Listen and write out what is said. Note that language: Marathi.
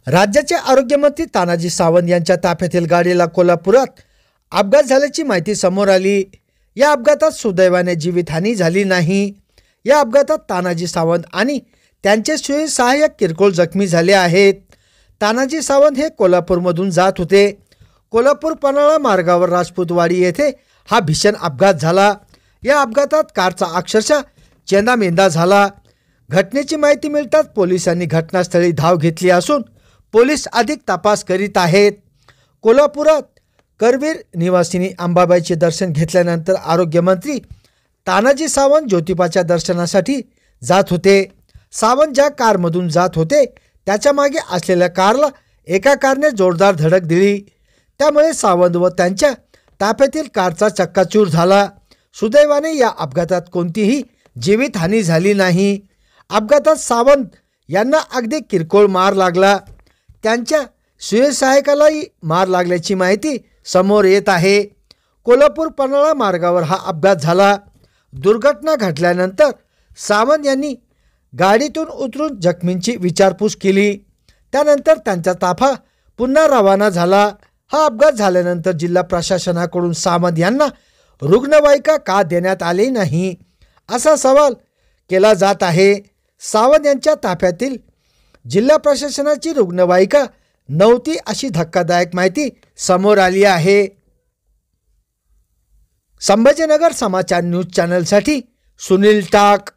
राज्याचे आरोग्यमंत्री तानाजी सावंत यांच्या ताफ्यातील गाडीला कोल्हापुरात अपघात झाल्याची माहिती समोर आली। या अपघातात सुदैवाने जीवितहानी झाली नाही। या अपघातात तानाजी सावंत आणि त्यांचे सहाय्यक किरकोळ जखमी झाले आहेत। तानाजी सावंत हे कोल्हापूरमधून जात होते। कोल्हापूर पन्हाळा मार्गावर राजपूतवाडी येथे हा भीषण अपघात झाला। या अपघातात कारचा अक्षरशः चेंदामेंदा झाला। घटनेची माहिती मिळताच पोलिसांनी घटनास्थळी धाव घेतली असून पोलीस अधिक तपास करीत आहेत। कोल्हापुरात करवीर निवासिनी अंबाबाईचे दर्शन घेतल्यानंतर आरोग्यमंत्री तानाजी सावंत ज्योतिबाच्या दर्शनासाठी जात होते। सावंत ज्या कारमधून जात होते त्याच्या मागे असलेल्या कारला एका कारने जोरदार धडक दिली। त्यामुळे सावंत व त्यांच्या ताफ्यातील कारचा चक्काचूर झाला। सुदैवाने या अपघातात कोणतीही जीवितहानी झाली नाही। अपघातात सावंत यांना अगदी किरकोळ मार लागला। त्यांच्या सहाय्यकालाही मार लागल्याची माहिती समोर येत आहे। कोल्हापूर पन्हाळा मार्गावर हा अपघात झाला। दुर्घटना घडल्यानंतर सावंत यांनी गाडीतून उतरून जखमींची विचारपूस केली। त्यानंतर त्यांचा ताफा पुन्हा रवाना झाला। हा अपघात झाल्यानंतर जिल्हा प्रशासनाकडून सावंत यांना रुग्णवाहिका का देण्यात आली नाही असा सवाल केला जात आहे। सावंत यांच्या ताफ्यातील जिल्हा प्रशासनाची रुग्णवाहिका नव्हती अशी धक्कादायक माहिती समोर आली आहे। संभाजीनगर समाचार न्यूज चॅनलसाठी सुनील टाक।